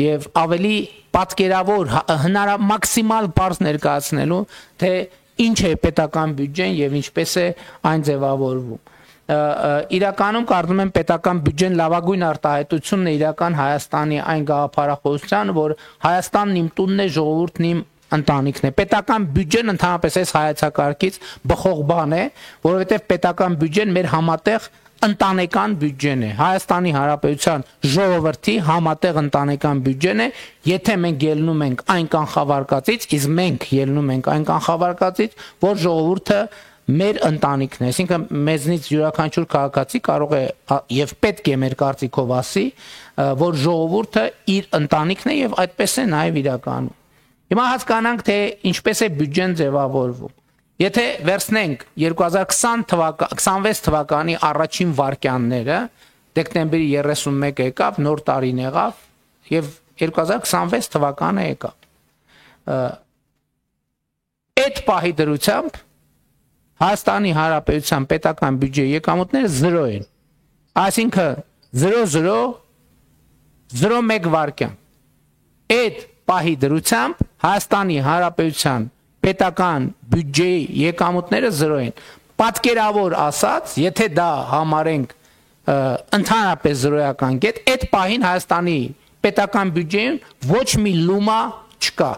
եւ ավելի պատկերավոր մաքսիմալ բարձ ներկայացնելու թե ինչ է պետական բյուջեն եւ ինչպես է այն ձևավորվում իրականում կարծում եմ պետական բյուջեն լավագույն արտահայտությունն է իրական Հայաստանի այն գաղափարախոսության որ Հայաստանն իմ տունն է ժողովուրդն իմ ընտանիքն է պետական բյուջեն ընդհանրապես այս հայեցակարգից բխող բան է որովհետեւ պետական բյուջեն մեր համատեղ ընտանեկան բյուջեն է Հայաստանի Հանրապետության ժողովրդի համատեղ ընտանեկան բյուջեն է եթե մենք ելնում ենք այն կանխավարկածից իսկ մենք ելնում ենք այն կանխավարկածից որ ժողովուրդը մեր ընտանիքն է այսինքն մեզնից յուրաքանչյուր քաղաքացի կարող է եւ պետք է մեր կարծիքով ասի որ ժողովուրդը իր ընտանիքն է եւ այդպես է նաեւ իրականում հիմա հասկանանք թե ինչպես է բյուջեն ձևավորվում Եթե վերցնենք 2026 թվականի առաջին վարքյանները, դեկտեմբերի 31 եկավ, նոր տարին եղավ, եւ 2026 թվականը եկավ։ Այդ պահի դրությամբ Հայաստանի Հանրապետության պետական բյուջեի եկամուտները 0 են։ Այսինքն 0.001 վարքյան։ Այդ պահի դրությամբ Հայաստանի Հանրապետության պետական բյուջեի եկամուտները 0 են։ Պատկերավոր ասած, եթե դա համարենք ընդհանրապես 0-ական կետ, այդ պահին Հայաստանի պետական բյուջեին ոչ մի լումա չկա։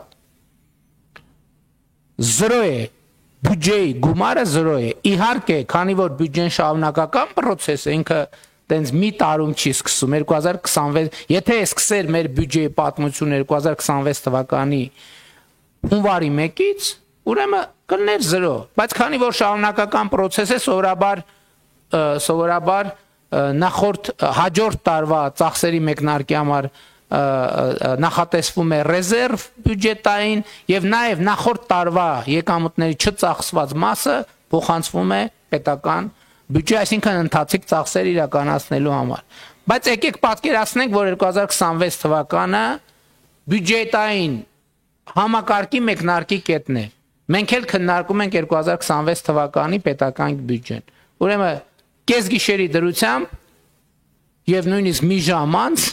0 է, բյուջեի գումարը 0 է։ Իհարկե, քանի որ բյուջեն շարունակական process է, ինքը տենց մի տարում չի սկսում 2026, եթե սկսեր մեր բյուջեի պատմությունը 2026 թվականի հունվարի 1-ից ուրեմն կլներ 0 բայց քանի որ շարունակական process է սովորաբար նախորդ հաջորդ տարվա ծախսերի մեկնարկի համար նախատեսվում է ռեզերվ բյուջետային եւ նաեւ նախորդ տարվա եկամուտների չծախսված մասը փոխանցվում է պետական բյուջե այսինքն ընթացիկ ծախսեր իրականացնելու համար բայց եկեք պատկերացնենք որ 2026 թվականը բյուջետային համակարգի մեկնարկի կետն է։ Մենք էլ քննարկում ենք 2026 թվականի պետական բյուջեն։ Ուրեմն կես գիշերի դրությամբ եւ նույնիսկ մի ժամ անց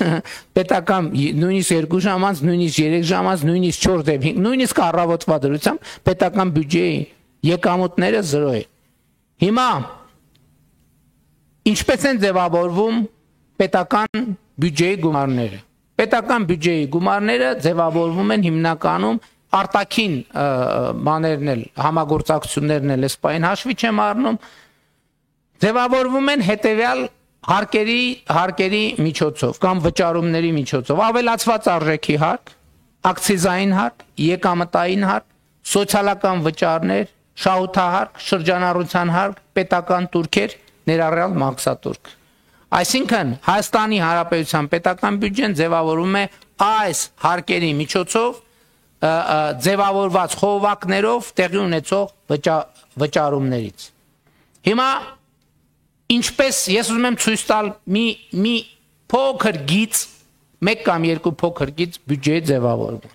պետական նույնիսկ 2 ժամ անց, նույնիսկ 3 ժամ անց, նույնիսկ 4 եւ 5, նույնիսկ առավոտվա դրությամբ պետական բյուջեի եկամուտները 0 են։ Հիմա ինչպես են ձևավորվում պետական բյուջեի գումարները։ Պետական բյուջեի գումարները ձևավորվում են հիմնականում արտաքին բաներն էլ համագործակցություններն էլ սպայն հաշվի չեմ առնում ձևավորվում են հետեւյալ հարկերի միջոցով կամ վճարումների միջոցով ավելացված արժեքի հարկ, ակցիզային հարկ, եկամտային հարկ, սոցիալական վճարներ, շահութահարկ, շրջանառության հարկ, պետական տուրքեր, ներառյալ մաքսատուրք Այսինքն Հայաստանի Հանրապետության պետական բյուջեն ձևավորվում է այս հարկերի միջոցով ձևավորված խողովակներով տեղի ունեցող վճարումներից։ Հիմա ինչպես ես ուզում եմ ցույց տալ մի փոքր գիծ, մեկ կամ երկու փոքր գիծ բյուջեի ձևավորվում։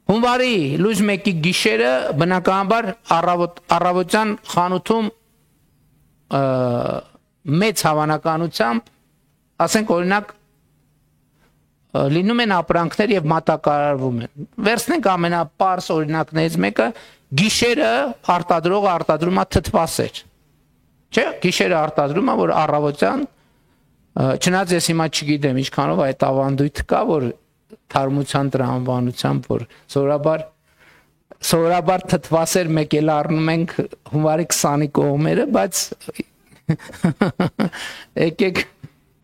Հունվարի լույս 1-ի գիշերը բնականաբար առավոտյան խանութում մեծ հավանականությամբ ասենք օրինակ լինում են ապրանքներ եւ մատակարարվում են վերցնենք ամենապարզ օրինակներից մեկը գիշերը արտադրողը արտադրում է թթվասեր չէ գիշերը արտադրում է որ առավոտյան չնայած ես հիմա չգիտեմ ինչքանով այդ ավանդույթը կա որ թարմության տրամաբանությամբ որ սովորաբար թթվասեր մեկ էլ առնում ենք հունվարի 20-ի կողմերը բայց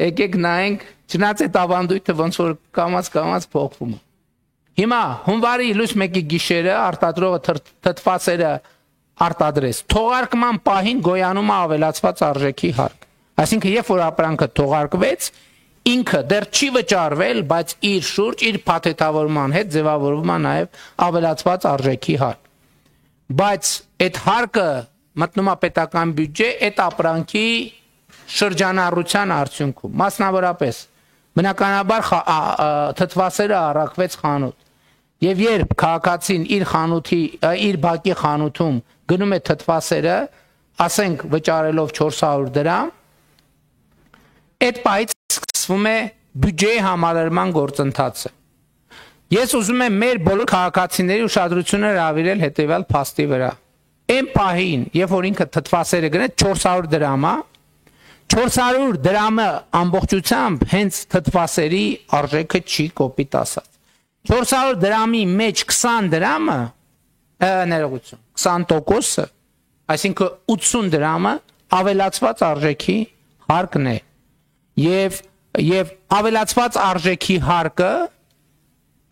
եկեք նայենք չնայած այդ ավանդույթը ոնց որ կամած փոխվում է հիմա հունվարի լույս 1-ի գիշերը արտադրողը թթվասերը արտադրեց թողարկման պահին գոյանում է ավելացված արժեքի հարկ այսինքն երբ որ ապրանքը թողարկվեց ինքը դեռ չի վճարվել բայց իր շուրջ իր փաթեթավորման հետ ձևավորվում է նաև ավելացված արժեքի հարկ բայց այդ հարկը մտնում է պետական բյուջե այդ ապրանքի շրջանառության արդյունքում մասնավորապես բնականաբար թթվասերը առաքվեց խանութ եւ երբ քաղաքացին իր բակի խանութում գնում է թթվասերը ասենք վճարելով 400 դրամ այդ պահից սկսվում է բյուջեի համալրման գործընթացը Ես ուզում եմ մեր բոլոր քաղաքացիների ուշադրությունը հրավիրել հետևյալ փաստի վրա։ Այն պահին, երբ որ ինքը թթվասերը գնեց 400 դրամ, 400 դրամը ամբողջությամբ հենց թթվասերի արժեքը չի կոպիտ ասած։ 400 դրամի մեջ 20 դրամը, ներողություն, 20%-ը, այսինքն 80 դրամը ավելացված արժեքի հարկն է։ Եվ ավելացված արժեքի հարկը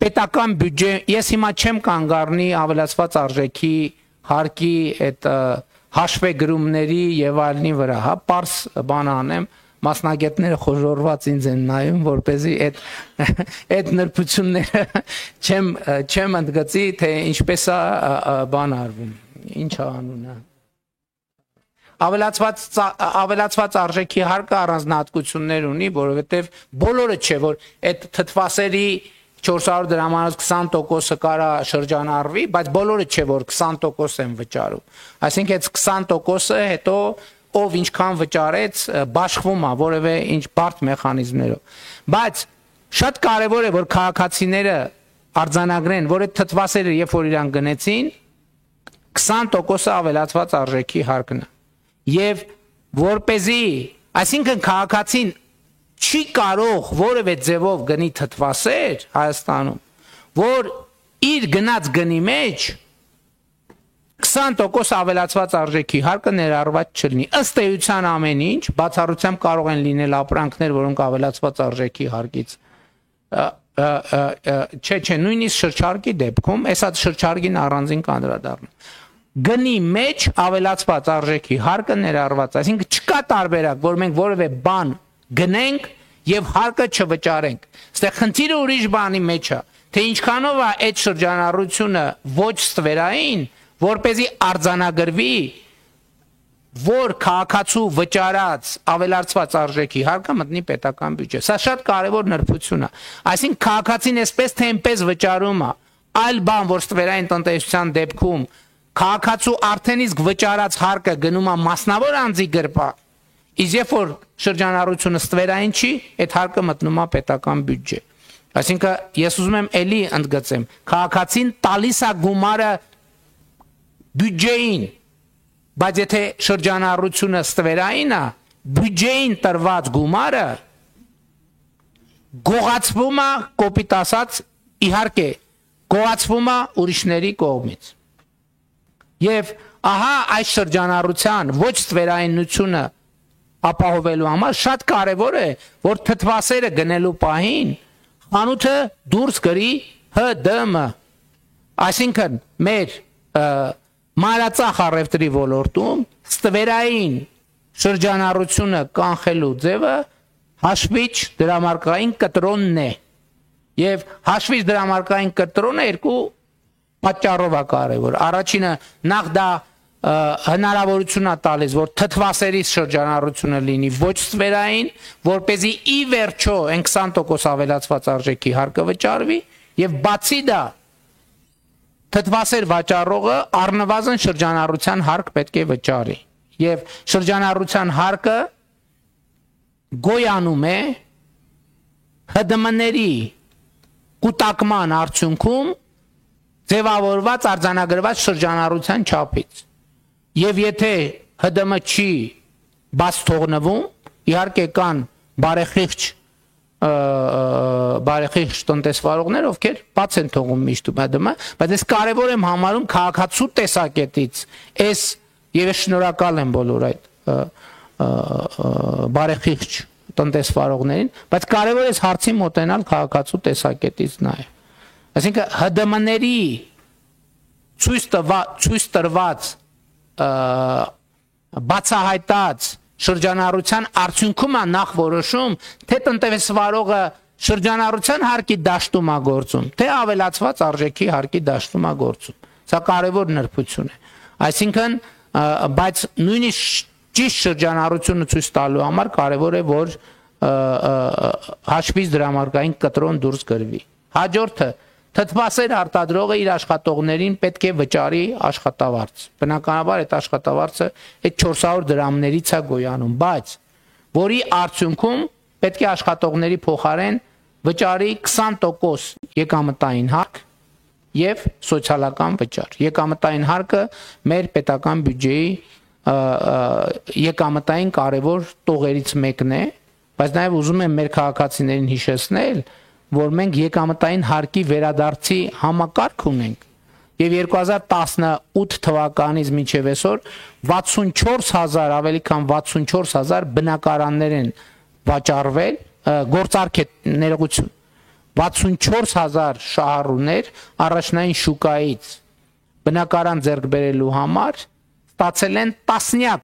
պետական բյուջե, ես հիմա չեմ կանգ առնի ավելացված արժեքի հարկի այդ հաշվեգրումների եւ այլնի վրա, հա, պարզ բան անեմ, մասնագետները խոժորված ինձ են նայում, որպեսզի այդ նրբությունները չեմ ընդգծի, թե ինչպես է բան արվում, ինչ է անունը։ Ավելացված արժեքի հարկը առանձնահատկություններ ունի, որովհետև բոլորը չէ, որ այդ թթվասերի 400 դրամանոց 20%-ը կարա շրջանառվի, բայց բոլորը չէ, որ 20% են վճարում։ Այսինքն այդ 20%-ը հետո ով ինչքան վճարեց, բաշխվում է որևէ ինչ բարդ մեխանիզմներով։ Բայց շատ կարևոր է, որ քաղաքացիները արձանագրեն, որ այդ թթվասերը երբ որ իրան գնեցին, 20%-ը ավելացված արժեքի հարկն է։ Եվ որպեսզի, այսինքն քաղաքացին չի կարող որևէ ձևով գնի թթվասեր Հայաստանում, որ իր գնած գնի մեջ 20% ավելացված արժեքի հարկը ներառված չլինի։ Ըստ էության ամեն ինչ, բացառությամբ կարող են լինել ապրանքներ, որոնք ավելացված արժեքի հարկից չէ, նույնիսկ շրջարկի դեպքում, այսա շրջարկին առանձին կանդրադառնա։ Գնի մեջ ավելացված արժեքի հարկը ներառված, այսինքն չկա տարբերակ, որ մենք որևէ բան գնենք եւ հարկը չվճարենք։ Այստեղ խնդիրը ուրիշ բանի մեջ է, թե ինչքանով է այդ շրջանառությունը ոչ ստվերային, որպեսզի արձանագրվի, որ քաղաքացու վճարած ավելացված արժեքի հարկը մտնի պետական բյուջե։ Սա շատ կարևոր նրբություն է։ Այսինքն քաղաքացին այսպես թե այնպես վճարում է, այլ բան, որ ստվերային տնտեսության դեպքում քաղաքացու արդեն իսկ վճարած հարկը գնում է մասնավոր անձի գրպա, իսկ երբ որ շրջանառությունը ստվերային չի, այդ հարկը մտնում է պետական բյուջե։ Այսինքն ես ուզում եմ էլի ընդգծեմ, քաղաքացին տալիս է գումարը բյուջեին, բայց եթե շրջանառությունը ստվերային է, բյուջեին տրված գումարը գողացվում է, կոպիտ ասած, իհարկե, գողացվում է ուրիշների կողմից։ Եվ ահա այս շրջանառության ոչ ստվերայնությունը ապահովելու համար շատ կարևոր է, որ թթվասերը գնելու պահին խանութը դուրս գրի ՀԴՄ, այսինքն մեր մանրածախ առևտրի ոլորտում ստվերային շրջանառությունը կանխելու ձևը հաշվիչ դրամարկային կտրոնն է, եւ հաշվիչ դրամարկային կտրոնը երկու պատճառով է կարևոր։ Առաջինը նախ դա հնարավորություն է տալիս, որ թթվասերի շրջանառությունը լինի ոչ ստվերային, որպեսզի ի վերջո այն 20% ավելացված արժեքի հարկը վճարվի, եւ բացի դա թթվասեր վաճառողը առնվազն շրջանառության հարկ պետք է վճարի։ Եվ շրջանառության հարկը գոյանում է ՀԴՄ-ների կուտակման արդյունքում ձևավորված արձանագրված շրջանառության չափից։ Եվ եթե ՀԴՄ չի բաց թողնվում, իհարկե կան բարեխիղճ տնտեսվարողներ, ովքեր բաց են թողում միշտ ՀԴՄ, բայց ես կարևոր եմ համարում քաղաքացու տեսակետից, եւ ես շնորհակալ եմ բոլոր այդ բարեխիղճ տնտեսվարողներին, բայց կարևոր է հարցի մոտենալ քաղաքացու տեսակետից նաեւ։ Այսինքն ՀԴՄ-ների ցույց տրված բացահայտած շրջանառության արդյունքում է նախ որոշում, թե տնտեսվարողը շրջանառության հարկի դաշտում է գործում, թե ավելացված արժեքի հարկի դաշտում է գործում։ Սա կարևոր նրբություն է։ Այսինքն, բայց նույնիսկ ճիշտ շրջանառությունը ցույց տալու համար կարևոր է, որ հաշվից դրամարկային կտրոն դուրս գրվի։ Հաջորդը թթվասեր արտադրողը իր աշխատողներին պետք է վճարի աշխատավարձ։ Բնականաբար այդ աշխատավարձը այդ 400 դրամներից է գոյանում, բայց որի արդյունքում պետք է աշխատողների փոխարեն վճարի 20% եկամտային հարկ եւ սոցիալական վճար։ Եկամտային հարկը մեր պետական բյուջեի եկամտային կարևոր տողերից մեկն է, բայց նաեւ ուզում եմ մեր քաղաքացիներին հիշեցնել, որ մենք եկամտային հարկի վերադարձի համակարգ ունենք եւ 2018 թվականից մինչեւ այսօր 64000 ավելի քան 64000 բնակարաններ են վաճառվել, գործարք է ներողություն 64000 շահառուներ առաջնային շուկայից բնակարան ձեռք բերելու համար ստացել են տասնյակ